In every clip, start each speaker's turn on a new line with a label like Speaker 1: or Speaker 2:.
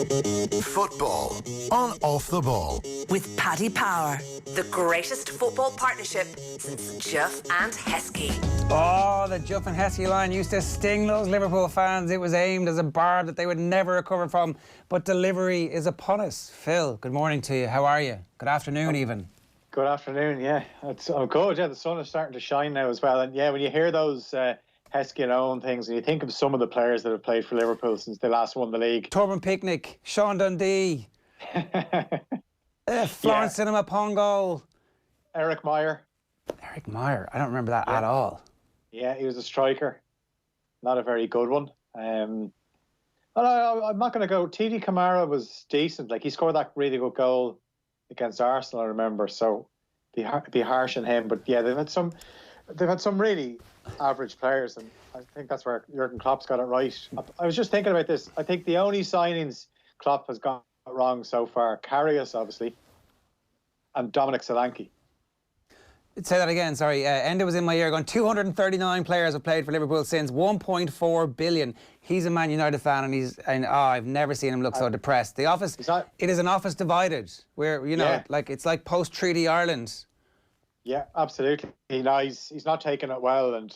Speaker 1: Football on Off the Ball.
Speaker 2: With Paddy Power, the greatest football partnership since Juff and Heskey.
Speaker 3: Oh, the Juff and Heskey line used to sting those Liverpool fans. It was aimed as a barb that they would never recover from, but delivery is upon us. Phil, good morning to you. How are you? Good afternoon, even.
Speaker 4: Good afternoon, yeah. I'm good, yeah. The sun is starting to shine now as well. And yeah, when you hear those Heskey and Owen things, and you think of some of the players that have played for Liverpool since they last won the league.
Speaker 3: Torben Picnic, Sean Dundee, Florence Cinema Pongo.
Speaker 4: Eric Meyer.
Speaker 3: Eric Meyer, I don't remember that at all.
Speaker 4: Yeah, he was a striker. Not a very good one. I'm not going to go. TD Kamara was decent. Like, he scored that really good goal against Arsenal, I remember. So be harsh on him. But yeah, they've had some really average players, and I think that's where Jurgen Klopp's got it right. I was just thinking about this. I think the only signings Klopp has got wrong so far, Karius, obviously, and Dominic Solanke.
Speaker 3: Say that again, sorry. Enda was in my ear going, 239 players have played for Liverpool since, 1.4 billion. He's a Man United fan, and I've never seen him look so depressed. The office, it is an office divided, where, it's like post-treaty Ireland. Yeah,
Speaker 4: absolutely. He's not taking it well, and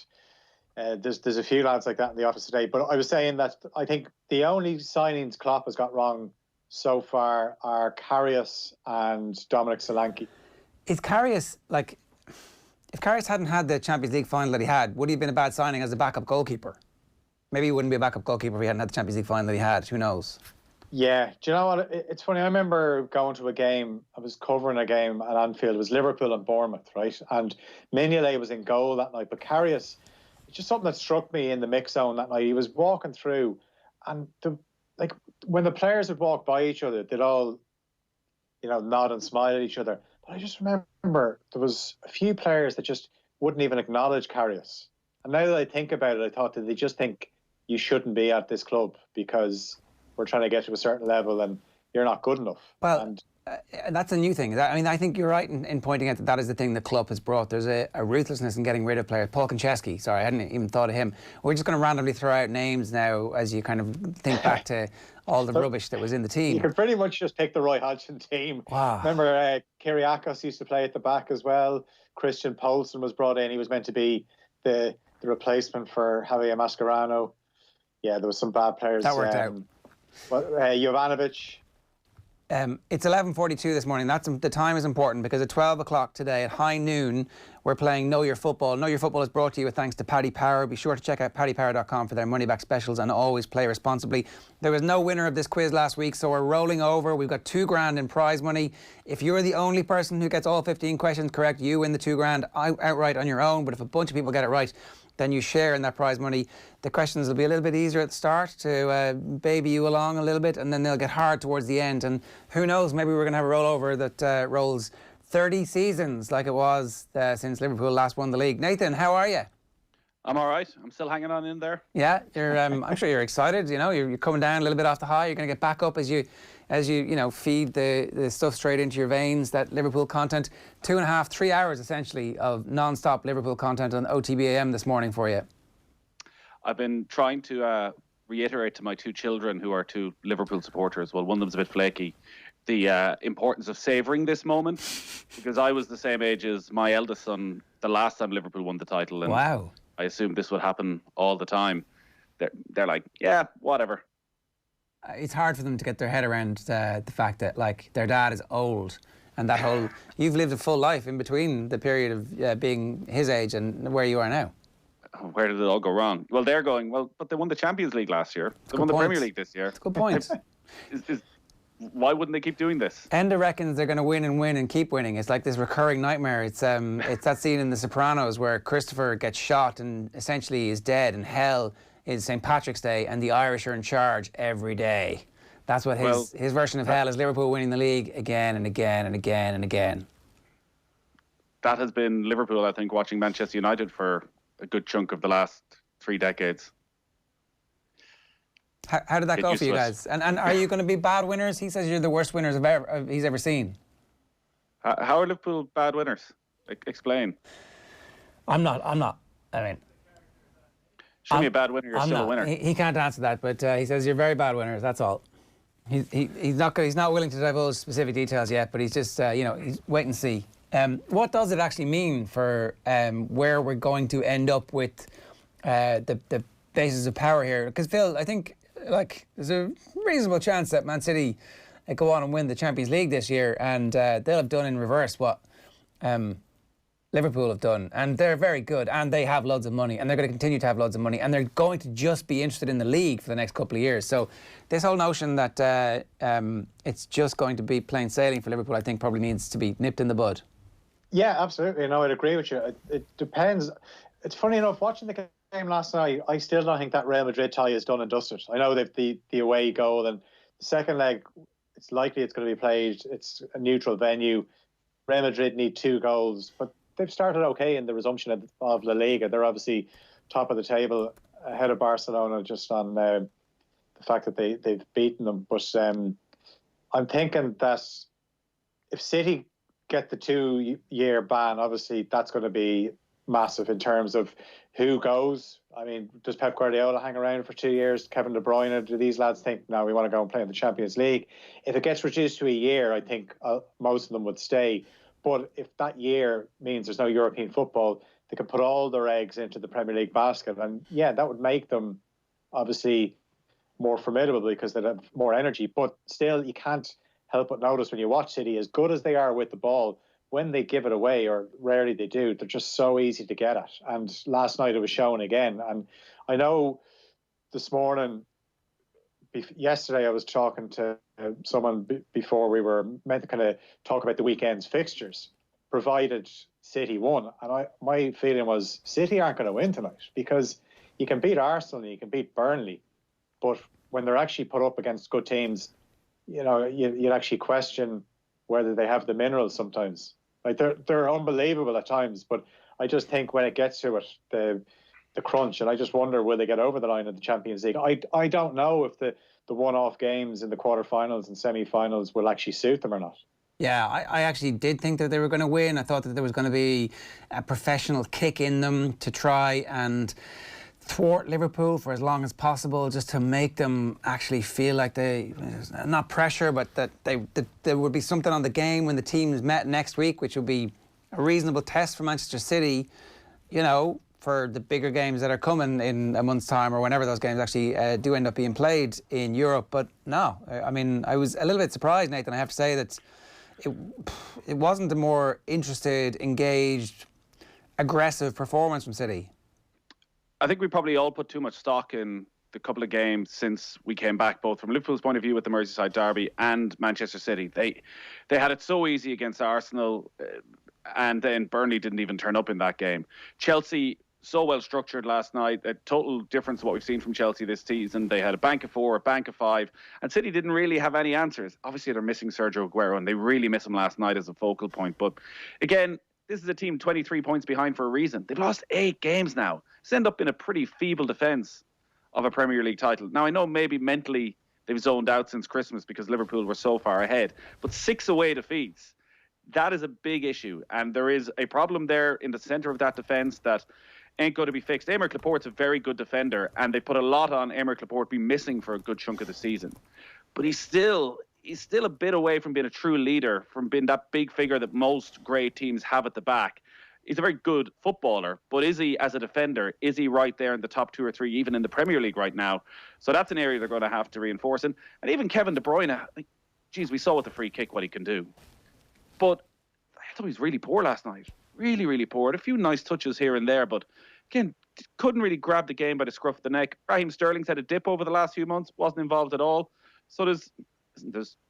Speaker 4: there's a few lads like that in the office today. But I was saying that I think the only signings Klopp has got wrong so far are Karius and Dominic Solanke.
Speaker 3: Is Karius, if Karius hadn't had the Champions League final that he had, would he have been a bad signing as a backup goalkeeper? Maybe he wouldn't be a backup goalkeeper if he hadn't had the Champions League final that he had. Who knows?
Speaker 4: Yeah. Do you know what? It's funny. I remember going to a game. I was covering a game at Anfield. It was Liverpool and Bournemouth, right? And Mignolet was in goal that night. But Karius, it's just something that struck me in the mix zone that night. He was walking through, and when the players would walk by each other, they'd all, nod and smile at each other. But I just remember there was a few players that just wouldn't even acknowledge Karius. And now that I think about it, I thought that they just think you shouldn't be at this club because we're trying to get to a certain level and you're not good enough.
Speaker 3: Well, that's a new thing. I think you're right in pointing out that is the thing the club has brought. There's a ruthlessness in getting rid of players. Paul Konchesky, sorry, I hadn't even thought of him. We're just going to randomly throw out names now as you kind of think back to all the rubbish that was in the team.
Speaker 4: You can pretty much just pick the Roy Hodgson team.
Speaker 3: Wow.
Speaker 4: Remember, Kyriakos used to play at the back as well. Christian Poulsen was brought in. He was meant to be the replacement for Javier Mascherano. Yeah, there was some bad players.
Speaker 3: That worked out.
Speaker 4: Jovanovic.
Speaker 3: It's 11:42 this morning. The time is important because at 12 o'clock today at high noon we're playing Know Your Football. Know Your Football is brought to you with thanks to Paddy Power. Be sure to check out paddypower.com for their money back specials and always play responsibly. There was no winner of this quiz last week, so we're rolling over. We've got $2,000 in prize money. If you're the only person who gets all 15 questions correct, you win the $2,000 outright on your own. But if a bunch of people get it right, then you share in that prize money. The questions will be a little bit easier at the start to baby you along a little bit, and then they'll get hard towards the end. And who knows, maybe we're going to have a rollover that rolls 30 seasons like it was since Liverpool last won the league. Nathan, how are you?
Speaker 5: I'm all right. I'm still hanging on in there.
Speaker 3: Yeah, I'm sure you're excited. You're coming down a little bit off the high. You're going to get back up as you feed the stuff straight into your veins, that Liverpool content. 2.5, 3 hours essentially of non-stop Liverpool content on OTBAM this morning for you.
Speaker 5: I've been trying to reiterate to my two children who are two Liverpool supporters, well, one of them's a bit flaky, the importance of savouring this moment, because I was the same age as my eldest son the last time Liverpool won the title. And
Speaker 3: wow.
Speaker 5: I assumed this would happen all the time. They're like, yeah, whatever.
Speaker 3: It's hard for them to get their head around the fact that, their dad is old, and that whole... You've lived a full life in between the period of being his age and where you are now.
Speaker 5: Where did it all go wrong? Well, they're going, but they won the Champions League last year. They won the Premier League this year.
Speaker 3: That's a good point.
Speaker 5: Why wouldn't they keep doing this?
Speaker 3: Enda reckons they're going to win and keep winning. It's like this recurring nightmare. It's that scene in The Sopranos where Christopher gets shot and essentially is dead, and hell is St. Patrick's Day, and the Irish are in charge every day. That's what his version of hell is. Liverpool winning the league again and again and again and again.
Speaker 5: That has been Liverpool, I think, watching Manchester United for a good chunk of the last 3 decades.
Speaker 3: How did that go for you guys? And are you going to be bad winners? He says you're the worst winners he's ever seen.
Speaker 5: How are Liverpool bad winners? Explain.
Speaker 3: I'm not. I mean...
Speaker 5: Show me a bad winner, you're still a winner.
Speaker 3: He can't answer that, but he says you're very bad winners, that's all. He's not willing to divulge specific details yet, but he's just he's wait and see. What does it actually mean for where we're going to end up with the basis of power here? Because Phil, I think there's a reasonable chance that Man City go on and win the Champions League this year, and they'll have done in reverse what Liverpool have done, and they're very good, and they have loads of money, and they're going to continue to have loads of money, and they're going to just be interested in the league for the next couple of years. So this whole notion that it's just going to be plain sailing for Liverpool, I think, probably needs to be nipped in the bud.
Speaker 4: Yeah, absolutely. No, I'd agree with you. It depends. It's funny enough, watching the game last night, I still don't think that Real Madrid tie is done and dusted. I know they've the away goal, and the second leg, it's likely it's going to be played. It's a neutral venue. Real Madrid need 2 goals, but they've started okay in the resumption of La Liga. They're obviously top of the table ahead of Barcelona just on the fact that they've beaten them. But I'm thinking that if City get the 2-year ban, obviously that's going to be massive in terms of who goes. I mean, does Pep Guardiola hang around for 2 years? Kevin De Bruyne? Do these lads think, no, we want to go and play in the Champions League? If it gets reduced to a year, I think most of them would stay. But if that year means there's no European football, they can put all their eggs into the Premier League basket. And yeah, that would make them obviously more formidable because they'd have more energy. But still, you can't help but notice when you watch City, as good as they are with the ball, when they give it away, or rarely they do, they're just so easy to get at. And last night it was shown again. And I know this morning, yesterday I was talking to someone before we were meant to kind of talk about the weekend's fixtures, provided City won. And my feeling was City aren't going to win tonight, because you can beat Arsenal and you can beat Burnley, but when they're actually put up against good teams, you'd actually question whether they have the minerals sometimes. Like they're unbelievable at times, but I just think when it gets to it, the crunch, and I just wonder, will they get over the line in the Champions League? I don't know if the one-off games in the quarterfinals and semi-finals will actually suit them or not.
Speaker 3: Yeah, I actually did think that they were going to win. I thought that there was going to be a professional kick in them to try and thwart Liverpool for as long as possible, just to make them actually feel like not pressure, but that there would be something on the game when the teams met next week, which would be a reasonable test for Manchester City, for the bigger games that are coming in a month's time, or whenever those games actually do end up being played in Europe. But no, I mean, I was a little bit surprised, Nathan. I have to say that it wasn't a more interested, engaged, aggressive performance from City.
Speaker 5: I think we probably all put too much stock in the couple of games since we came back, both from Liverpool's point of view with the Merseyside derby and Manchester City. They had it so easy against Arsenal, and then Burnley didn't even turn up in that game. Chelsea, so well structured last night, a total difference to what we've seen from Chelsea this season. They had a bank of 4, a bank of 5, and City didn't really have any answers. Obviously, they're missing Sergio Aguero, and they really miss him last night as a focal point. But again, this is a team 23 points behind for a reason. They've lost 8 games now. It's ended up in a pretty feeble defence of a Premier League title. Now, I know maybe mentally they've zoned out since Christmas because Liverpool were so far ahead, but 6 away defeats, that is a big issue. And there is a problem there in the centre of that defence that ain't going to be fixed. Aymeric Laporte's a very good defender, and they put a lot on Aymeric Laporte being missing for a good chunk of the season. But he's still a bit away from being a true leader, from being that big figure that most great teams have at the back. He's a very good footballer, but is he, as a defender, is he right there in the top 2 or 3, even in the Premier League right now? So that's an area they're going to have to reinforce. And even Kevin De Bruyne, we saw with the free kick what he can do. But I thought he was really poor last night. Really, really poor. A few nice touches here and there, but again, couldn't really grab the game by the scruff of the neck. Raheem Sterling's had a dip over the last few months, wasn't involved at all. So there's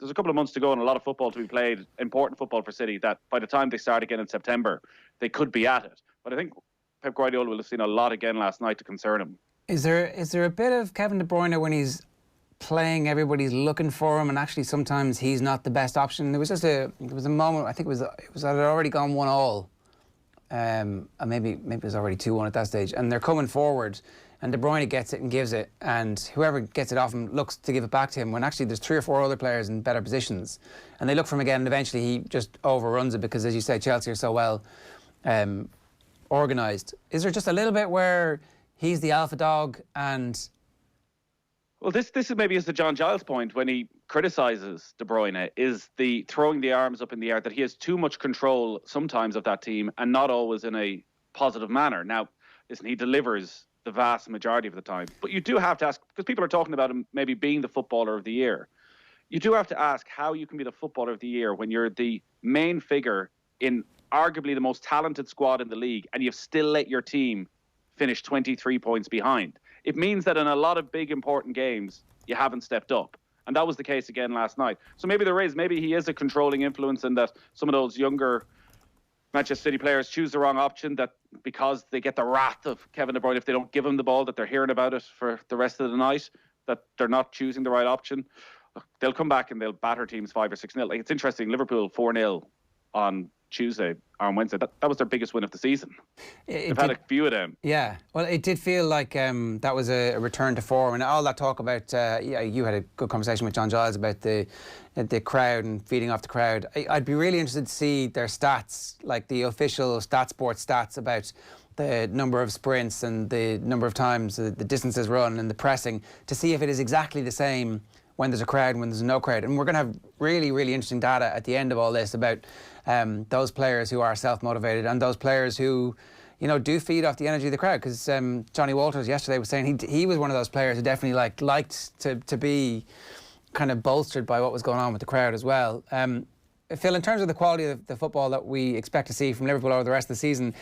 Speaker 5: a couple of months to go and a lot of football to be played, important football for City, that by the time they start again in September, they could be at it. But I think Pep Guardiola will have seen a lot again last night to concern him. Is
Speaker 3: there a bit of Kevin De Bruyne when he's playing, everybody's looking for him, and actually sometimes he's not the best option? There was a moment, I think it had already gone 1-1. And maybe it was already 2-1 at that stage, and they're coming forward, and De Bruyne gets it and gives it, and whoever gets it off him looks to give it back to him, when actually there's 3 or 4 other players in better positions, and they look for him again, and eventually he just overruns it because, as you say, Chelsea are so well organised. Is there just a little bit where he's the alpha dog and...
Speaker 5: Well, this is maybe is the John Giles point, when he criticises De Bruyne is the throwing the arms up in the air, that he has too much control sometimes of that team and not always in a positive manner. Now, listen, he delivers the vast majority of the time, but you do have to ask, because people are talking about him maybe being the footballer of the year. You do have to ask how you can be the footballer of the year when you're the main figure in arguably the most talented squad in the league and you've still let your team finish 23 points behind. It means that in a lot of big important games, you haven't stepped up. And that was the case again last night. So maybe he is a controlling influence in that some of those younger Manchester City players choose the wrong option, that because they get the wrath of Kevin De Bruyne if they don't give him the ball, that they're hearing about it for the rest of the night, that they're not choosing the right option. They'll come back and they'll batter teams 5 or 6-0. Like, it's interesting, Liverpool 4-0 on Wednesday. That was their biggest win of the season. They've had a few of them.
Speaker 3: Yeah, well, it did feel like that was a return to form, and all that talk about. You had a good conversation with John Giles about the crowd and feeding off the crowd. I'd be really interested to see their stats, like the official StatSport stats about the number of sprints and the number of times the distances run and the pressing, to see if it is exactly the same when there's a crowd and when there's no crowd. And we're going to have really, really interesting data at the end of all this about those players who are self-motivated and those players who, do feed off the energy of the crowd. Because Johnny Walters yesterday was saying he was one of those players who definitely liked to be kind of bolstered by what was going on with the crowd as well. Phil, in terms of the quality of the football that we expect to see from Liverpool over the rest of the season,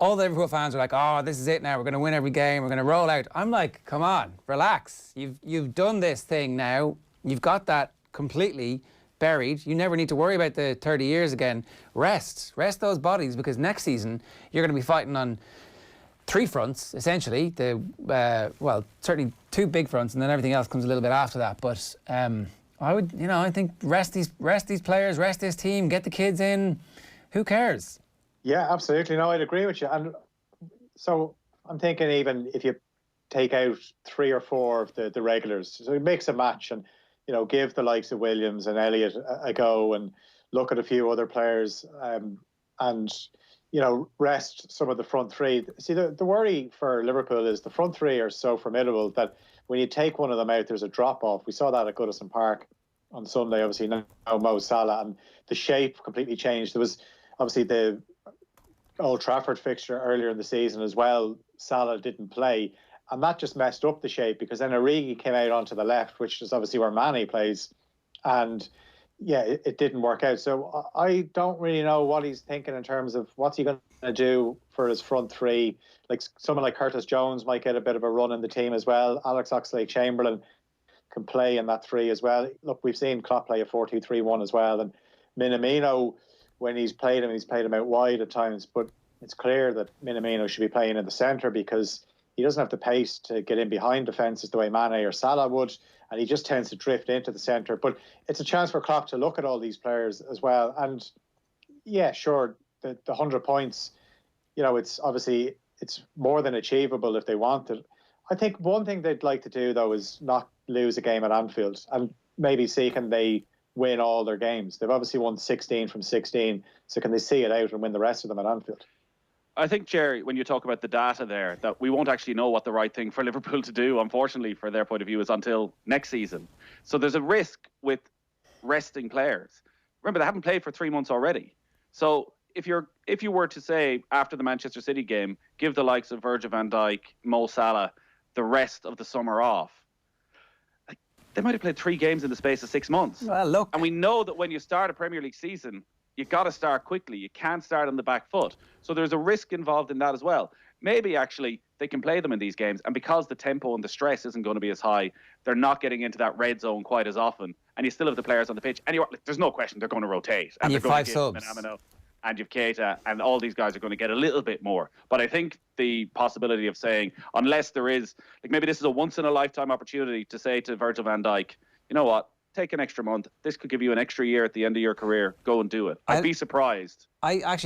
Speaker 3: all the Liverpool fans are like, oh, this is it now, we're going to win every game, we're going to roll out. I'm like, come on, relax. You've done this thing now. You've got that completely buried. You never need to worry about the 30 years again. Rest those bodies, because next season you're going to be fighting on 3 fronts, essentially. Certainly 2 big fronts, and then everything else comes a little bit after that. But I think rest these players, rest this team, get the kids in. Who cares?
Speaker 4: Yeah, absolutely. No, I'd agree with you. And so I'm thinking, even if you take out 3 or 4 of the regulars, so it makes a match, and give the likes of Williams and Elliott a go, and look at a few other players, and rest some of the front 3. See, the worry for Liverpool is the front 3 are so formidable that when you take one of them out, there's a drop off. We saw that at Goodison Park on Sunday. Obviously now Mo Salah, and the shape completely changed. There was obviously the Old Trafford fixture earlier in the season as well. Salah didn't play, and that just messed up the shape, because then Origi came out onto the left, which is obviously where Mane plays, and it didn't work out. So I don't really know what he's thinking in terms of what's he going to do for his front 3. Like someone like Curtis Jones might get a bit of a run in the team as well. Alex Oxlade-Chamberlain can play in that 3 as well. Look, we've seen Klopp play a 4-2-3-1 as well, and Minamino, when he's played him out wide at times, but it's clear that Minamino should be playing in the centre, because he doesn't have the pace to get in behind defences the way Mane or Salah would, and he just tends to drift into the centre. But it's a chance for Klopp to look at all these players as well. And yeah, sure, the 100 points, it's obviously it's more than achievable if they want it. I think one thing they'd like to do, though, is not lose a game at Anfield, and maybe see can they win all their games. They've obviously won 16 from 16, so can they see it out and win the rest of them at Anfield?
Speaker 5: I think, Jerry, when you talk about the data there, that we won't actually know what the right thing for Liverpool to do, unfortunately, for their point of view, is until next season. So there's a risk with resting players. Remember, they haven't played for 3 months already. So if you were to say, after the Manchester City game, give the likes of Virgil van Dijk, Mo Salah, the rest of the summer off, they might have played 3 games in the space of 6 months.
Speaker 3: Well, look.
Speaker 5: And we know that when you start a Premier League season, you got to start quickly. You can't start on the back foot. So there's a risk involved in that as well. Maybe actually they can play them in these games, and because the tempo and the stress isn't going to be as high, they're not getting into that red zone quite as often, and you still have the players on the pitch. And there's no question they're going to rotate.
Speaker 3: And you've 5 subs.
Speaker 5: And you've Keita, and all these guys are going to get a little bit more. But I think the possibility of saying, unless there is, maybe this is a once-in-a-lifetime opportunity to say to Virgil van Dijk, you know what, take an extra month. This could give you an extra year at the end of your career. Go and do it. I'd be surprised.
Speaker 3: I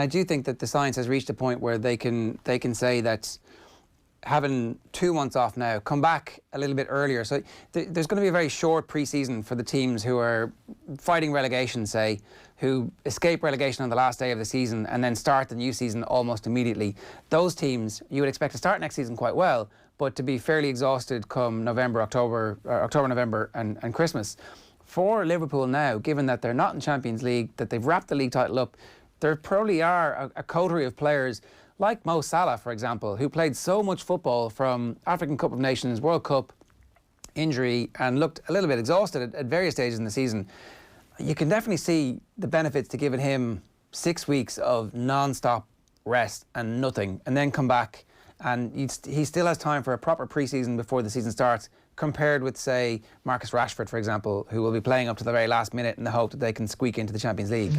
Speaker 3: do think that the science has reached a point where they can say that having 2 months off now, come back a little bit earlier. So there's going to be a very short pre-season for the teams who are fighting relegation, say, who escape relegation on the last day of the season and then start the new season almost immediately. Those teams you would expect to start next season quite well, but to be fairly exhausted come November, October, November and Christmas. for Liverpool now, given that they're not in Champions League, that they've wrapped the league title up, there probably are a coterie of players like Mo Salah, for example, who played so much football from African Cup of Nations, World Cup, injury, and looked a little bit exhausted at various stages in the season. You can definitely see the benefits to giving him 6 weeks of non-stop rest and nothing, and then come back, and he still has time for a proper pre-season before the season starts, compared with, say, Marcus Rashford, for example, who will be playing up to the very last minute in the hope that they can squeak into the Champions League.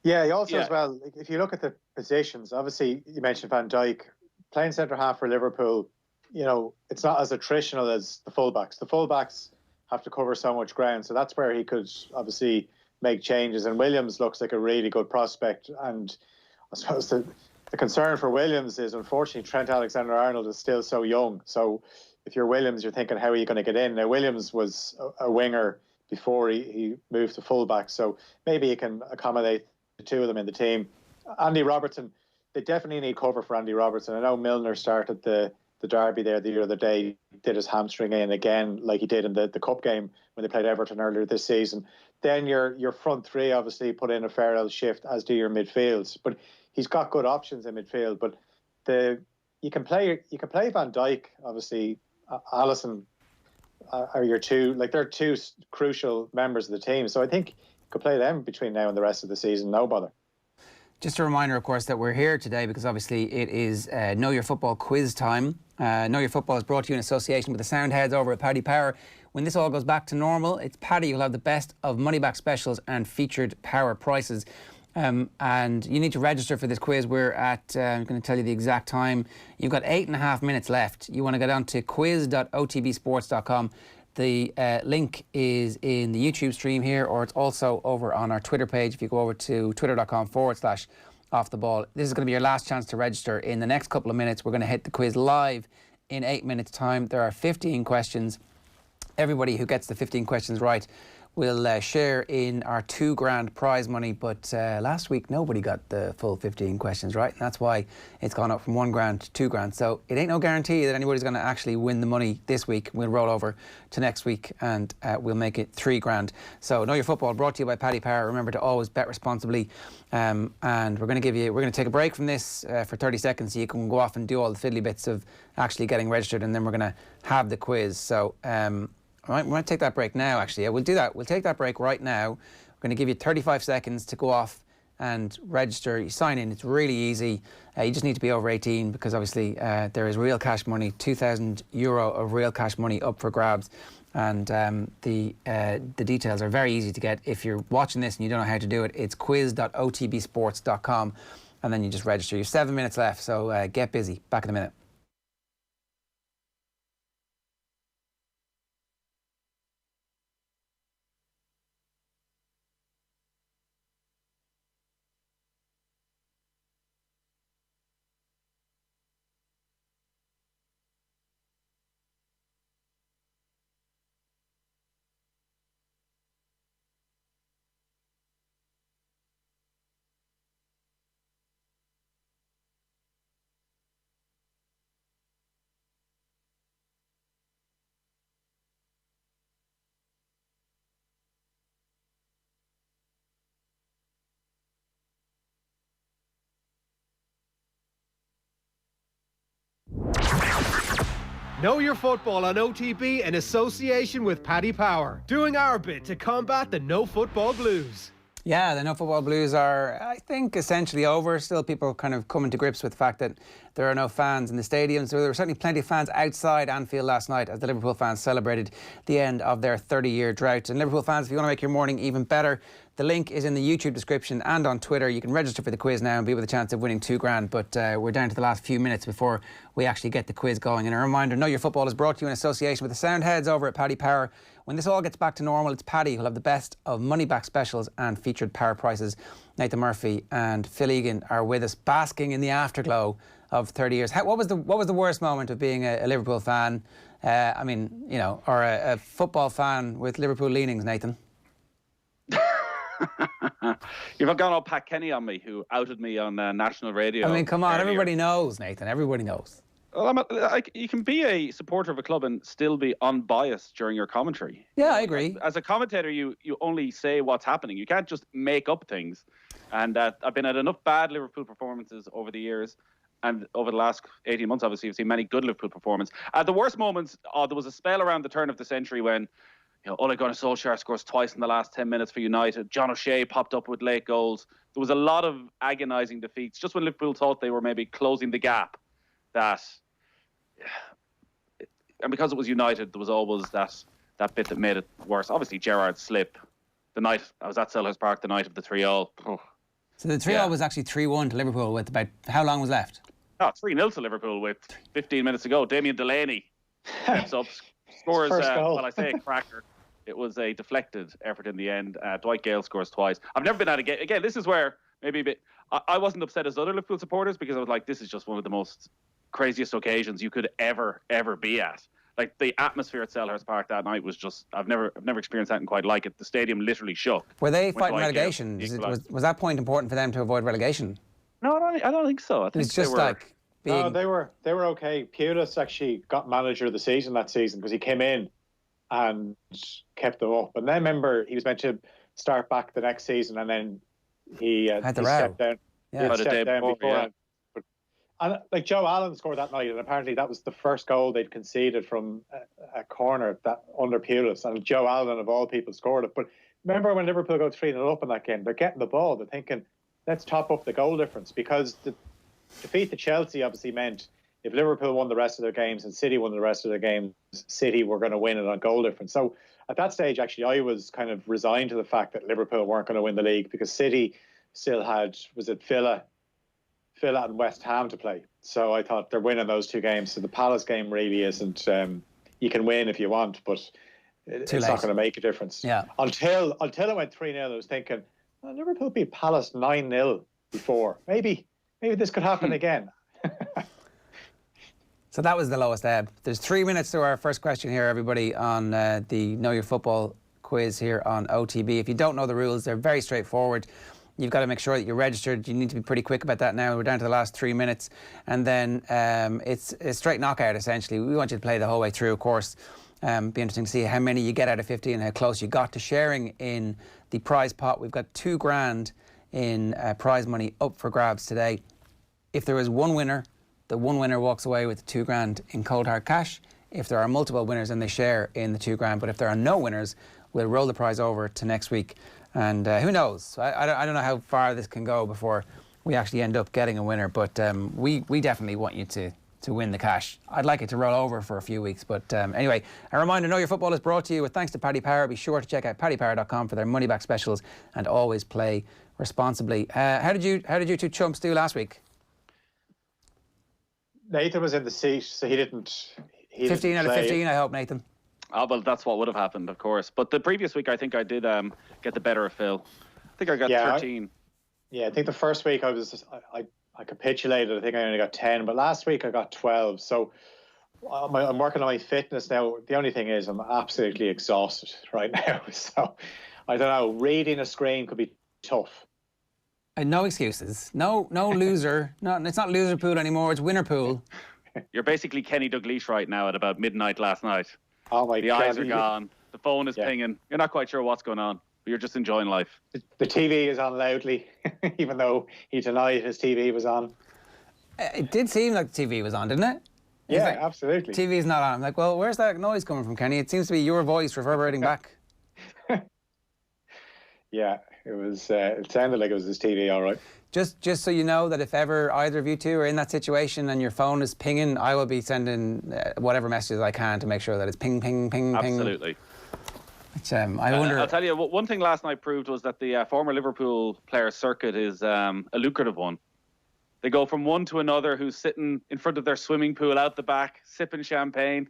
Speaker 4: Yeah, also as well, if you look at the positions, obviously you mentioned Van Dijk, playing centre-half for Liverpool, you know, it's not as attritional as the fullbacks. The fullbacks have to cover so much ground, so that's where he could obviously make changes. And Williams looks like a really good prospect. And I suppose the concern for Williams is, unfortunately, Trent Alexander-Arnold is still so young. So if you're Williams, you're thinking, how are you going to get in? Now, Williams was a winger before he moved to fullback, so maybe he can accommodate the two of them in the team. Andy Robertson, they definitely need cover for Andy Robertson. I know Milner started the derby there the other day, did his hamstring in again, like he did in the cup game when they played Everton earlier this season. Then your front three obviously put in a fair shift, as do your midfields. But he's got good options in midfield. But you can play Van Dijk, obviously. Alisson are your two, like they're two crucial members of the team. So I think you could play them between now and the rest of the season, no bother.
Speaker 3: Just a reminder, of course, that we're here today because obviously it is Know Your Football quiz time. Know Your Football is brought to you in association with the Soundheads over at Paddy Power. When this all goes back to normal, it's Paddy who'll have the best of money-back specials and featured power prices. And you need to register for this quiz. We're at, I'm going to tell you the exact time. You've got 8.5 minutes left. You want to go down to quiz.otbsports.com. The link is in the YouTube stream here, or it's also over on our Twitter page. If you go over to twitter.com/offtheball. This is going to be your last chance to register. In the next couple of minutes, we're going to hit the quiz live in 8 minutes' time. There are 15 questions. Everybody who gets the 15 questions right will share in our £2,000 prize money, but last week nobody got the full 15 questions right, and that's why it's gone up from £1,000 to £2,000. So it ain't no guarantee that anybody's going to actually win the money this week. We'll roll over to next week and we'll make it £3,000. So Know Your Football, brought to you by Paddy Power. Remember to always bet responsibly, and we're going to take a break from this for 30 seconds so you can go off and do all the fiddly bits of actually getting registered, and then we're going to have the quiz. So all right, we're going to take that break now, actually. Yeah, we'll do that. We'll take that break right now. We're going to give you 35 seconds to go off and register. You sign in. It's really easy. You just need to be over 18 because, obviously, there is real cash money, €2,000 of real cash money up for grabs. And the details are very easy to get. If you're watching this and you don't know how to do it, it's quiz.otbsports.com, and then you just register. You have 7 minutes left, so get busy. Back in a minute.
Speaker 6: Know Your Football on OTB in association with Paddy Power, doing our bit to combat the no football blues.
Speaker 3: Yeah, the no football blues are, I think, essentially over. Still people kind of coming to grips with the fact that there are no fans in the stadiums. There were certainly plenty of fans outside Anfield last night as the Liverpool fans celebrated the end of their 30-year drought. And Liverpool fans, if you want to make your morning even better, the link is in the YouTube description and on Twitter. You can register for the quiz now and be with a chance of winning £2,000. But we're down to the last few minutes before we actually get the quiz going. And a reminder, Know Your Football is brought to you in association with the Soundheads over at Paddy Power. When this all gets back to normal, it's Paddy who'll have the best of money-back specials and featured power prices. Nathan Murphy and Phil Egan are with us, basking in the afterglow of 30 years. What was the worst moment of being a Liverpool fan? I mean, you know, or a football fan with Liverpool leanings, Nathan?
Speaker 5: You've gone all Pat Kenny on me, who outed me on national radio.
Speaker 3: I mean, come on,
Speaker 5: earlier.
Speaker 3: everybody knows, Nathan. Everybody knows.
Speaker 5: Well, like, you can be a supporter of a club and still be unbiased during your commentary.
Speaker 3: Yeah, I agree.
Speaker 5: As a commentator, you only say what's happening. You can't just make up things. And I've been at enough bad Liverpool performances over the years, and over the last 18 months, obviously, you've seen many good Liverpool performances. At the worst moments, there was a spell around the turn of the century when, Ole Gunnar Solskjaer scores twice in the last 10 minutes for United. John O'Shea popped up with late goals. There was a lot of agonising defeats just when Liverpool thought they were maybe closing the gap. And because it was United, there was always that bit that made it worse. Obviously, Gerrard's slip. The night I was at Selhurst Park, the night of the 3-0.
Speaker 3: So the 3-0 was actually 3-1 to Liverpool with about how long was left?
Speaker 5: 3-0 to Liverpool with 15 minutes to go. Damien Delaney steps up, scores. I say a cracker. It was a deflected effort in the end. Dwight Gale scores twice. I've never been at a game. Again, this is where maybe a bit. I wasn't upset as other Liverpool supporters because I was like, this is just one of the most craziest occasions you could ever be at. Like, the atmosphere at Selhurst Park that night was just, I've never experienced anything quite like it. The stadium literally shook.
Speaker 3: Were they fighting relegation? Was that point important for them to avoid relegation?
Speaker 5: No, I don't think so. I think
Speaker 3: it's just
Speaker 5: they were,
Speaker 3: like being...
Speaker 4: No, they were okay. Pulis actually got manager of the season that season because he came in and kept them up. And then remember, he was meant to start back the next season, and then he stepped down.
Speaker 3: Yeah,
Speaker 4: he stepped down beforehand. And like Joe Allen scored that night, and apparently that was the first goal they'd conceded from a corner that under Pulis, and Joe Allen of all people scored it. But remember when Liverpool go 3-0 up in that game, they're getting the ball, they're thinking, let's top up the goal difference, because the defeat to Chelsea obviously meant if Liverpool won the rest of their games and City won the rest of their games, City were going to win it on goal difference. So at that stage, actually, I was kind of resigned to the fact that Liverpool weren't going to win the league because City still had, was it Villa and West Ham to play. So I thought they're winning those two games. So the Palace game really isn't, you can win if you want, but it's not going to make a difference.
Speaker 3: Yeah.
Speaker 4: Until it went 3-0, I was thinking, Liverpool beat Palace 9-0 before. Maybe this could happen again.
Speaker 3: So that was the lowest ebb. There's 3 minutes to our first question here, everybody, on the Know Your Football quiz here on OTB. If you don't know the rules, they're very straightforward. You've got to make sure that you're registered. You need to be pretty quick about that now. We're down to the last 3 minutes. And then it's a straight knockout, essentially. We want you to play the whole way through, of course. Be interesting to see how many you get out of 50 and how close you got to sharing in the prize pot. We've got $2,000 in prize money up for grabs today. If there is one winner, the one winner walks away with $2,000 in cold hard cash. If there are multiple winners, then they share in the $2,000. But if there are no winners, we'll roll the prize over to next week. And who knows? I don't know how far this can go before we actually end up getting a winner. But we definitely want you to win the cash. I'd like it to roll over for a few weeks. But anyway, a reminder, Know Your Football is brought to you with thanks to Paddy Power. Be sure to check out paddypower.com for their money back specials and always play responsibly. How did you two chumps do last week?
Speaker 4: Nathan was in the seat, so he didn't
Speaker 3: 15 out of 15, I hope, Nathan.
Speaker 5: Oh, well, that's what would have happened, of course. But the previous week, I think I did get the better of Phil. I think I got 13.
Speaker 4: I think the first week I capitulated. I think I only got 10, but last week I got 12. So I'm working on my fitness now. The only thing is I'm absolutely exhausted right now. So I don't know. Reading a screen could be tough.
Speaker 3: No excuses. No loser. No, it's not loser pool anymore. It's winner pool.
Speaker 5: You're basically Kenny Dalglish right now at about midnight last night.
Speaker 4: Oh my God.
Speaker 5: The eyes are gone. The phone is pinging. You're not quite sure what's going on, but you're just enjoying life.
Speaker 4: The TV is on loudly, even though he denied his TV was on.
Speaker 3: It did seem like the TV was on, didn't it?
Speaker 4: Yeah,
Speaker 3: like,
Speaker 4: absolutely.
Speaker 3: TV's not on. I'm like, well, where's that noise coming from, Kenny? It seems to be your voice reverberating back.
Speaker 4: Yeah, it was. It sounded like it was his TV, all right.
Speaker 3: Just so you know that if ever either of you two are in that situation and your phone is pinging, I will be sending whatever messages I can to make sure that it's ping, ping, ping, ping.
Speaker 5: Absolutely.
Speaker 3: Which, I wonder...
Speaker 5: I'll tell you, one thing last night proved was that the former Liverpool player circuit is a lucrative one. They go from one to another who's sitting in front of their swimming pool out the back, sipping champagne.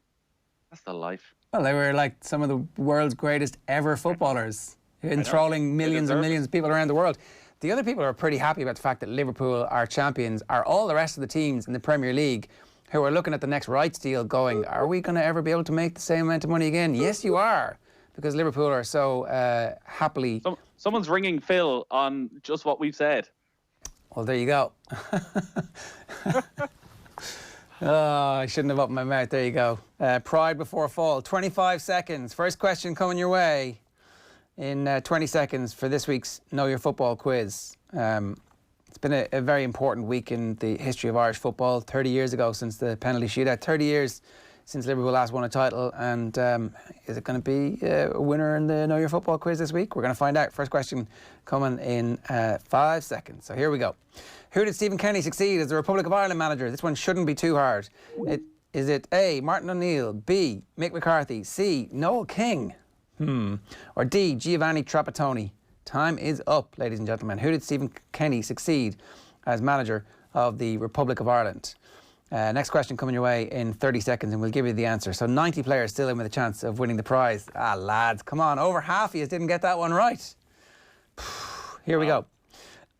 Speaker 5: That's the life.
Speaker 3: Well, they were like some of the world's greatest ever footballers, enthralling millions and millions of people around the world. The other people are pretty happy about the fact that Liverpool are champions, are all the rest of the teams in the Premier League who are looking at the next rights deal going, are we going to ever be able to make the same amount of money again? Yes, you are, because Liverpool are so happily...
Speaker 5: Someone's ringing Phil on just what we've said.
Speaker 3: Well, there you go. Oh, I shouldn't have opened my mouth. There you go. Pride before fall. 25 seconds. First question coming your way in 20 seconds for this week's Know Your Football quiz. It's been a very important week in the history of Irish football. 30 years ago since the penalty shootout. 30 years since Liverpool last won a title. And is it going to be a winner in the Know Your Football quiz this week? We're going to find out. First question coming in 5 seconds. So here we go. Who did Stephen Kenny succeed as the Republic of Ireland manager? This one shouldn't be too hard. Is it A, Martin O'Neill, B, Mick McCarthy, C, Noel King, or D, Giovanni Trapattoni? Time is up, ladies and gentlemen. Who did Stephen Kenny succeed as manager of the Republic of Ireland? Next question coming your way in 30 seconds and we'll give you the answer. So 90 players still in with a chance of winning the prize. Ah, lads, come on. Over half of you didn't get that one right. Here we go.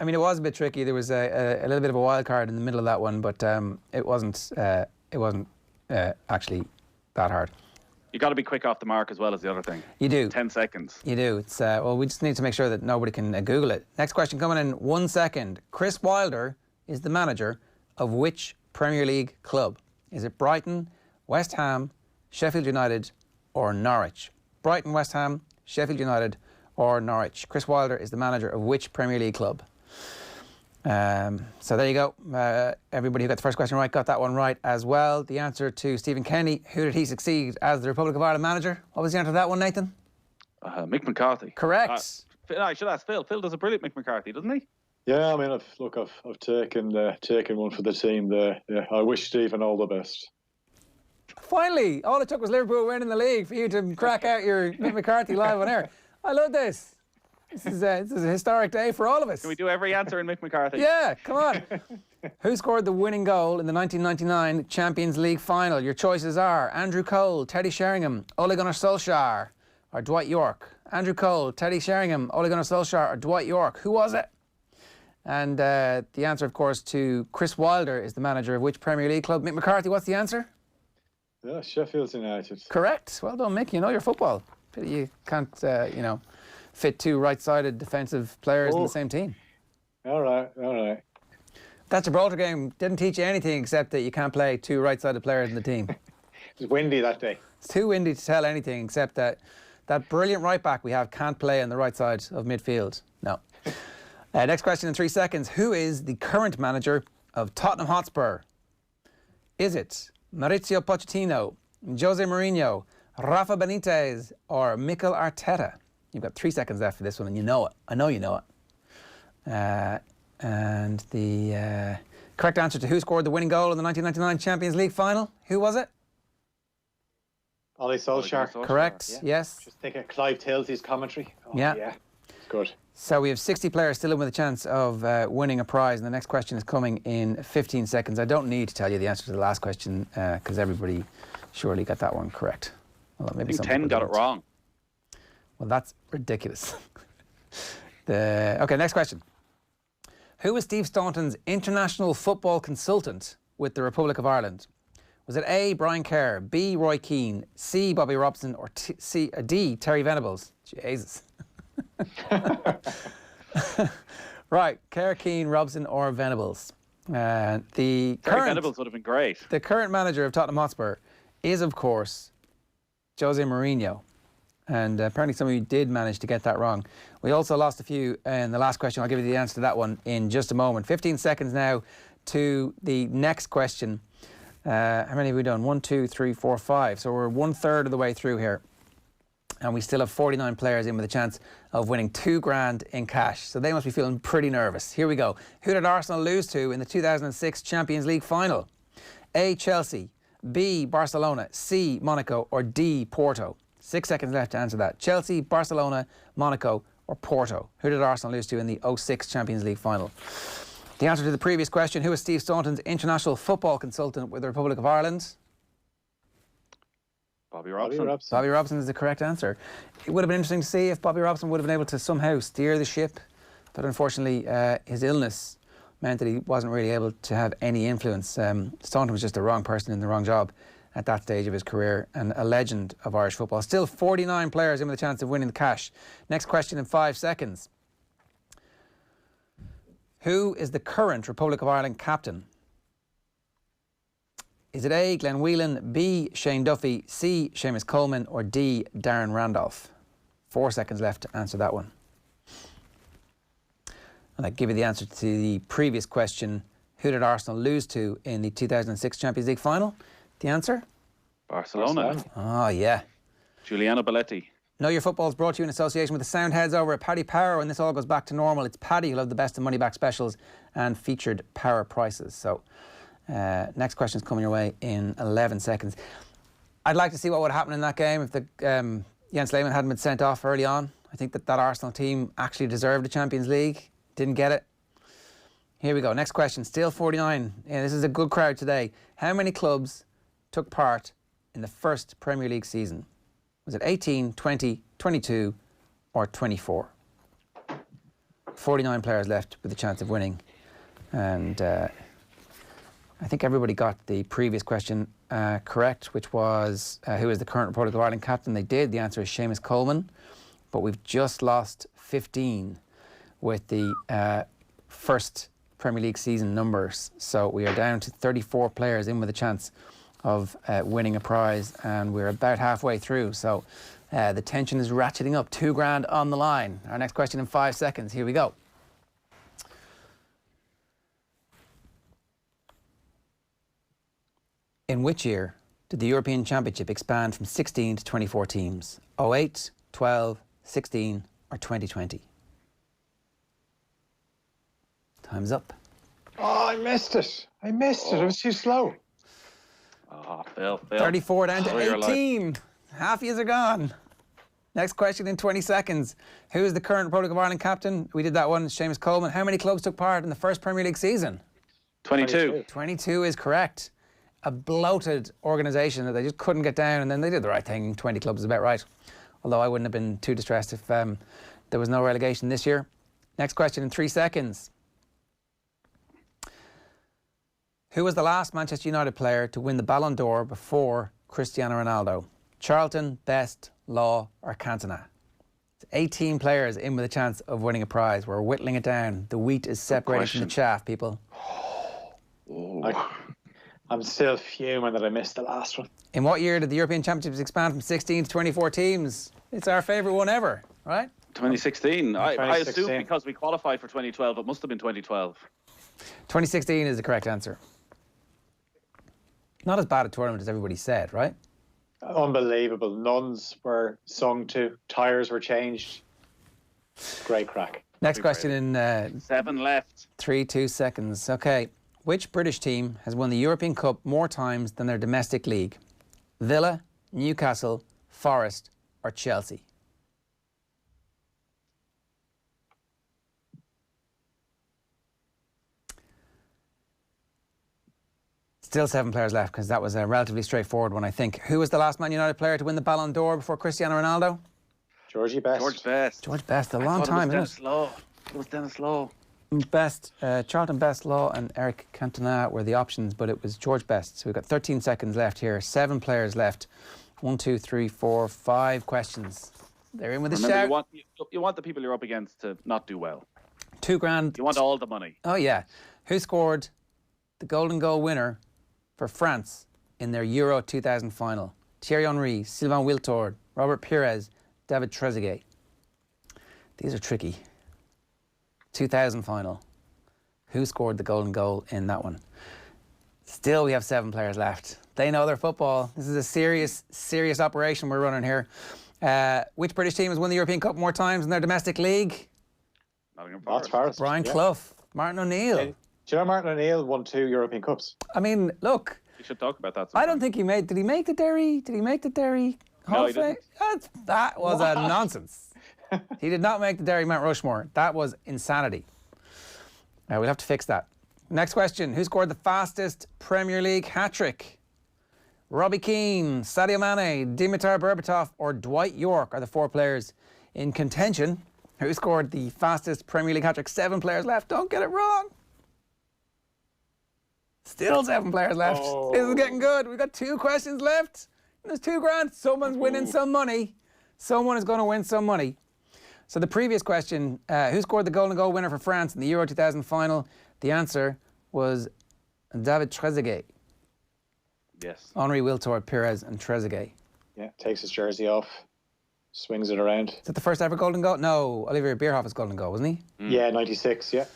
Speaker 3: I mean, it was a bit tricky. There was a little bit of a wild card in the middle of that one, but it wasn't actually that hard.
Speaker 5: You got to be quick off the mark as well as the other thing.
Speaker 3: You do.
Speaker 5: 10 seconds.
Speaker 3: You do. It's well, we just need to make sure that nobody can Google it. Next question coming in 1 second. Chris Wilder is the manager of which Premier League club? Is it Brighton, West Ham, Sheffield United, or Norwich? Brighton, West Ham, Sheffield United, or Norwich? Chris Wilder is the manager of which Premier League club? So there you go. Everybody who got the first question right got that one right as well. The answer to Stephen Kenny, who did he succeed as the Republic of Ireland manager? What was the answer to that one, Nathan?
Speaker 5: Mick McCarthy.
Speaker 3: Correct.
Speaker 5: I should ask Phil. Phil does a brilliant Mick McCarthy, doesn't he?
Speaker 4: Yeah, I mean, I've taken one for the team there. Yeah, I wish Stephen all the best.
Speaker 3: Finally, all it took was Liverpool winning the league for you to crack out your Mick McCarthy live on air. I love this. This is a historic day for all of us.
Speaker 5: Can we do every answer in Mick McCarthy?
Speaker 3: Yeah, come on. Who scored the winning goal in the 1999 Champions League final? Your choices are Andrew Cole, Teddy Sheringham, Ole Gunnar Solskjaer, or Dwight York. Andrew Cole, Teddy Sheringham, Ole Gunnar Solskjaer, or Dwight York. Who was it? And the answer, of course, to Chris Wilder is the manager of which Premier League club? Mick McCarthy, what's the answer?
Speaker 4: Yeah, Sheffield United.
Speaker 3: Correct. Well done, Mick. You know your football. Pity you can't, fit two right-sided defensive players in the same team.
Speaker 4: All right.
Speaker 3: That Gibraltar game didn't teach you anything except that you can't play two right-sided players in the team.
Speaker 4: It was windy that day.
Speaker 3: It's too windy to tell anything except that that brilliant right-back we have can't play on the right side of midfield. No. Next question in 3 seconds. Who is the current manager of Tottenham Hotspur? Is it Maurizio Pochettino, Jose Mourinho, Rafa Benitez, or Mikel Arteta? You've got 3 seconds left for this one, and you know it. I know you know it. And the correct answer to who scored the winning goal in the 1999 Champions League final? Who was it?
Speaker 4: Ole Solskjaer.
Speaker 3: Correct,
Speaker 4: Yeah.
Speaker 3: yes.
Speaker 4: Just think of Clive Tilsley's commentary. Oh,
Speaker 3: Yeah.
Speaker 4: It's good.
Speaker 3: So we have 60 players still in with a chance of winning a prize, and the next question is coming in 15 seconds. I don't need to tell you the answer to the last question because everybody surely got that one correct. Although maybe
Speaker 5: I think
Speaker 3: some
Speaker 5: 10
Speaker 3: people
Speaker 5: got it
Speaker 3: didn't.
Speaker 5: wrong.
Speaker 3: Well, that's ridiculous. Okay, next question. Who was Steve Staunton's international football consultant with the Republic of Ireland? Was it A, Brian Kerr, B, Roy Keane, C, Bobby Robson, or D, Terry Venables? Jesus. Right, Kerr, Keane, Robson, or Venables.
Speaker 5: Terry Venables would have been great.
Speaker 3: The current manager of Tottenham Hotspur is, of course, Jose Mourinho. And apparently some of you did manage to get that wrong. We also lost a few in the last question. I'll give you the answer to that one in just a moment. 15 seconds now to the next question. How many have we done? 1, 2, 3, 4, 5. So we're 1/3 of the way through here. And we still have 49 players in with a chance of winning $2,000 in cash. So they must be feeling pretty nervous. Here we go. Who did Arsenal lose to in the 2006 Champions League final? A, Chelsea, B, Barcelona, C, Monaco, or D, Porto? 6 seconds left to answer that. Chelsea, Barcelona, Monaco, or Porto? Who did Arsenal lose to in the 06 Champions League final? The answer to the previous question, who was Steve Staunton's international football consultant with the Republic of Ireland?
Speaker 5: Bobby Robson.
Speaker 3: Bobby Robson is the correct answer. It would have been interesting to see if Bobby Robson would have been able to somehow steer the ship, but unfortunately his illness meant that he wasn't really able to have any influence. Staunton was just the wrong person in the wrong job at that stage of his career, and a legend of Irish football. Still 49 players in with a chance of winning the cash. Next question in 5 seconds. Who is the current Republic of Ireland captain? Is it A, Glenn Whelan, B, Shane Duffy, C, Seamus Coleman, or D, Darren Randolph? 4 seconds left to answer that one. And I give you the answer to the previous question. Who did Arsenal lose to in the 2006 Champions League final? The answer?
Speaker 5: Barcelona.
Speaker 3: Oh, yeah.
Speaker 5: Giuliano Belletti.
Speaker 3: Know Your Football is brought to you in association with the Soundheads over at Paddy Power. When this all goes back to normal, it's Paddy who'll have the best of money back specials and featured power prices. So, next question is coming your way in 11 seconds. I'd like to see what would happen in that game if the Jens Lehmann hadn't been sent off early on. I think that Arsenal team actually deserved the Champions League. Didn't get it. Here we go. Next question. Still 49. Yeah, this is a good crowd today. How many clubs took part in the first Premier League season? Was it 18, 20, 22 or 24? 49 players left with a chance of winning. And I think everybody got the previous question correct, which was who is the current Republic of Ireland captain? They did. The answer is Seamus Coleman. But we've just lost 15 with the first Premier League season numbers. So we are down to 34 players in with a chance of winning a prize, and we're about halfway through. So the tension is ratcheting up. £2,000 on the line. Our next question in 5 seconds. Here we go. In which year did the European Championship expand from 16 to 24 teams? 08, 12, 16 or 2020? Time's up.
Speaker 4: Oh, I missed it. I missed it. It was too slow.
Speaker 5: Oh, Phil.
Speaker 3: 34 down to
Speaker 5: Story of
Speaker 3: 18. Half years are gone. Next question in 20 seconds. Who is the current Republic of Ireland captain? We did that one, Seamus Coleman. How many clubs took part in the first Premier League season?
Speaker 5: 22.
Speaker 3: 22 is correct. A bloated organisation that they just couldn't get down, and then they did the right thing. 20 clubs is about right. Although I wouldn't have been too distressed if there was no relegation this year. Next question in 3 seconds. Who was the last Manchester United player to win the Ballon d'Or before Cristiano Ronaldo? Charlton, Best, Law or Cantona? 18 players in with a chance of winning a prize. We're whittling it down. The wheat is separating from the chaff, people.
Speaker 4: I'm still fuming that I missed the last one.
Speaker 3: In what year did the European Championships expand from 16 to 24 teams? It's our favourite one ever, right?
Speaker 5: 2016. I
Speaker 4: 2016.
Speaker 5: assume because we qualified for 2012, it must have been 2012.
Speaker 3: 2016 is the correct answer. Not as bad a tournament as everybody said, right?
Speaker 4: Unbelievable. Nuns were sung to. Tyres were changed. Great crack.
Speaker 3: Next question in
Speaker 5: 7 left.
Speaker 3: 2 seconds. Okay. Which British team has won the European Cup more times than their domestic league? Villa, Newcastle, Forest or Chelsea? Still 7 players left because that was a relatively straightforward one, I think. Who was the last Man United player to win the Ballon d'Or before Cristiano Ronaldo?
Speaker 4: Georgie Best.
Speaker 5: George Best.
Speaker 3: George Best, a long time, isn't it?
Speaker 5: It was Dennis Law.
Speaker 3: Best, Charlton, Best, Law and Eric Cantona were the options, but it was George Best. So we've got 13 seconds left here. 7 players left. 1, 2, 3, 4, 5 questions. They're in with a shout.
Speaker 5: You want the people you're up against to not do well.
Speaker 3: £2,000.
Speaker 5: You want all the money.
Speaker 3: Oh, yeah. Who scored the golden goal winner for France in their Euro 2000 final? Thierry Henry, Sylvain Wiltord, Robert Pires, David Trezeguet. These are tricky. 2000 final. Who scored the golden goal in that one? Still, we have 7 players left. They know their football. This is a serious operation we're running here. Which British team has won the European Cup more times in their domestic league?
Speaker 5: Nottingham
Speaker 4: That's
Speaker 5: Forest.
Speaker 4: Forest.
Speaker 3: Brian
Speaker 4: Yeah.
Speaker 3: Clough, Martin O'Neill.
Speaker 4: Do you know Martin O'Neill won 2 European Cups?
Speaker 3: I mean, look,
Speaker 5: We should talk about that.
Speaker 3: I don't think he made. Did he make the Derry? Hall
Speaker 5: No, he
Speaker 3: of Fame? That was a nonsense. He did not make the Derry Mount Rushmore. That was insanity. We'll have to fix that. Next question. Who scored the fastest Premier League hat-trick? Robbie Keane, Sadio Mane, Dimitar Berbatov or Dwight York are the 4 players in contention. Who scored the fastest Premier League hat-trick? 7 players left. Don't get it wrong. Still 7 players left.
Speaker 4: Oh.
Speaker 3: This is getting good. We've got 2 questions left. There's £2,000. Someone's winning some money. Someone is going to win some money. So the previous question, who scored the golden goal winner for France in the Euro 2000 final? The answer was David Trezeguet.
Speaker 5: Yes.
Speaker 3: Henri, Wiltord, Pires and Trezeguet.
Speaker 4: Yeah, takes his jersey off, swings it around.
Speaker 3: Is that the first ever golden goal? No, Olivier Bierhoff's golden goal, wasn't he?
Speaker 4: Yeah, 96, yeah.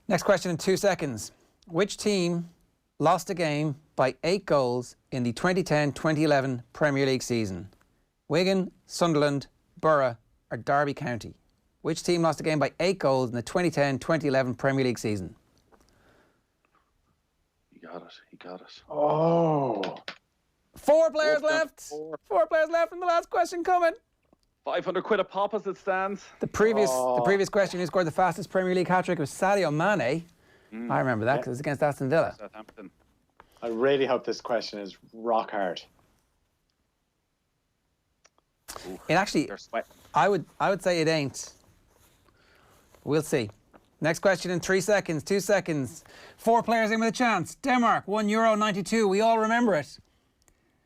Speaker 3: Next question in 2 seconds. Which team lost a game by 8 goals in the 2010-2011 Premier League season? Wigan, Sunderland, Borough or Derby County? Which team lost a game by 8 goals in the 2010-2011 Premier League season?
Speaker 5: He got it. He got it.
Speaker 4: Oh.
Speaker 3: 4 players left.
Speaker 5: 4.
Speaker 3: 4 players left and the last question coming.
Speaker 5: 500 quid a pop as it stands.
Speaker 3: The previous question, who scored the fastest Premier League hat-trick was Sadio Mane. I remember that because it was against Aston Villa.
Speaker 5: Southampton.
Speaker 4: I really hope this question is rock hard.
Speaker 5: Ooh,
Speaker 3: It actually,
Speaker 5: they're sweating.
Speaker 3: I would say it ain't. We'll see. Next question in 3 seconds, 2 seconds. 4 players in with a chance. Denmark, €1.92. We all remember it.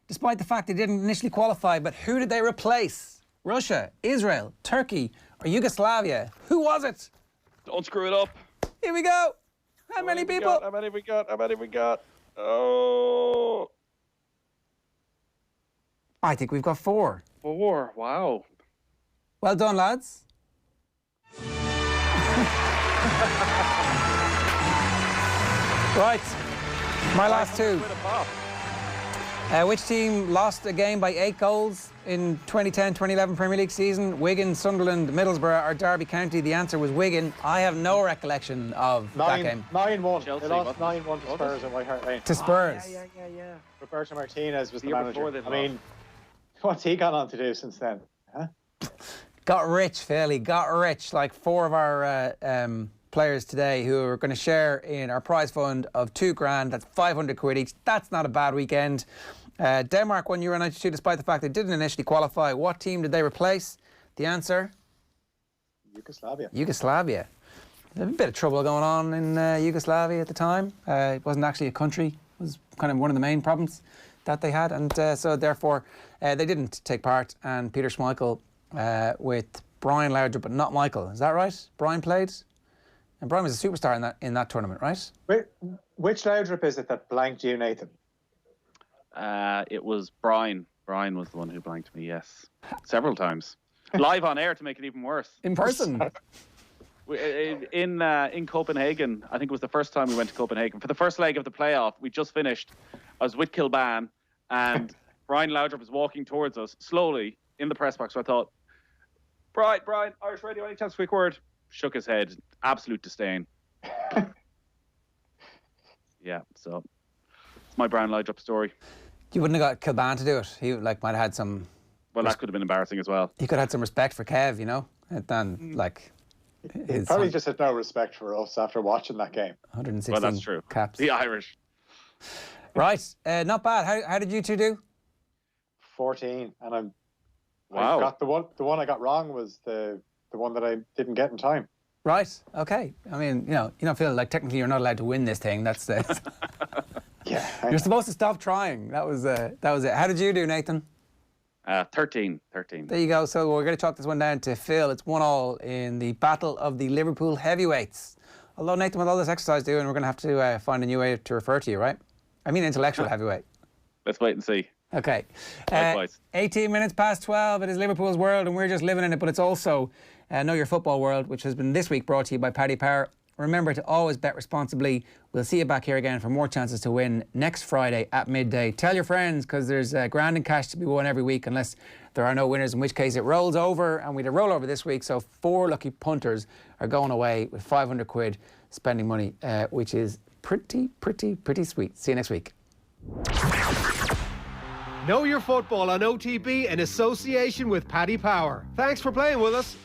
Speaker 3: Despite the fact they didn't initially qualify, but who did they replace? Russia, Israel, Turkey, or Yugoslavia? Who was it?
Speaker 5: Don't screw it up.
Speaker 3: Here we go. How many people?
Speaker 5: How many we got? How many we got? Oh.
Speaker 3: I think we've got 4.
Speaker 5: 4. Wow.
Speaker 3: Well done, lads. Right, my last 2. Which team lost a game by 8 goals in 2010-2011 Premier League season? Wigan, Sunderland, Middlesbrough or Derby County? The answer was Wigan. I have no recollection of that game.
Speaker 4: 9-1.
Speaker 5: Chelsea,
Speaker 4: They lost
Speaker 5: wasn't it?
Speaker 4: 9-1 to Spurs at White Hart Lane.
Speaker 3: To Spurs.
Speaker 5: Yeah.
Speaker 4: Roberto Martinez was the
Speaker 5: year
Speaker 4: manager.
Speaker 5: before they
Speaker 4: I mean, what's he gone on to do since then? Huh?
Speaker 3: Got rich, Phil. He got rich. Like 4 of our players today who are going to share in our prize fund of £2,000. That's 500 quid each. That's not a bad weekend. Denmark won €1.92 despite the fact they didn't initially qualify. What team did they replace? The answer?
Speaker 4: Yugoslavia.
Speaker 3: Yugoslavia. There was a bit of trouble going on in Yugoslavia at the time. It wasn't actually a country. It was kind of one of the main problems that they had. And so therefore they didn't take part. And Peter Schmeichel with Brian Laudrup, but not Michael. Is that right? Brian played? And Brian was a superstar in that tournament, right?
Speaker 4: Which Laudrup is it that blanked you, Nathan?
Speaker 5: It was Brian. Brian was the one who blanked me, yes. Several times. Live on air to make it even worse.
Speaker 3: In person?
Speaker 5: In Copenhagen, I think it was the first time we went to Copenhagen. For the first leg of the playoff, we just finished. I was with Kilban and Brian Laudrup was walking towards us slowly in the press box. So I thought, Brian, Irish Radio, any chance, quick word? Shook his head. Absolute disdain. Yeah, so it's my Brian Laudrup story.
Speaker 3: You wouldn't have got Kilban to do it. He might have had some...
Speaker 5: Well, that could have been embarrassing as well.
Speaker 3: He could have had some respect for Kev, you know? And
Speaker 4: He probably just had no respect for us after watching that game.
Speaker 3: 116
Speaker 5: Well, that's true.
Speaker 3: caps.
Speaker 5: The Irish.
Speaker 3: Right, not bad. How did you two do?
Speaker 4: 14, and
Speaker 5: Wow.
Speaker 4: I got the one I got wrong was the one that I didn't get in time.
Speaker 3: Right, okay. I mean, you don't feel like technically you're not allowed to win this thing. That's
Speaker 4: Yeah.
Speaker 3: you're supposed to stop trying. That was it. How did you do, Nathan?
Speaker 5: 13.
Speaker 3: There you go. So we're going to chalk this one down to Phil. It's 1-1 in the battle of the Liverpool heavyweights. Although, Nathan, with all this exercise doing, we're going to have to find a new way to refer to you, right? I mean intellectual heavyweight.
Speaker 5: Let's wait and see.
Speaker 3: Okay.
Speaker 5: Likewise.
Speaker 3: 18 minutes past 12. It is Liverpool's world and we're just living in it. But it's also Know Your Football World, which has been this week brought to you by Paddy Power. Remember to always bet responsibly. We'll see you back here again for more chances to win next Friday at midday. Tell your friends because there's grand and cash to be won every week unless there are no winners, in which case it rolls over. And we had a rollover this week. So 4 lucky punters are going away with 500 quid spending money, which is pretty sweet. See you next week.
Speaker 6: Know Your Football on OTB in association with Paddy Power. Thanks for playing with us.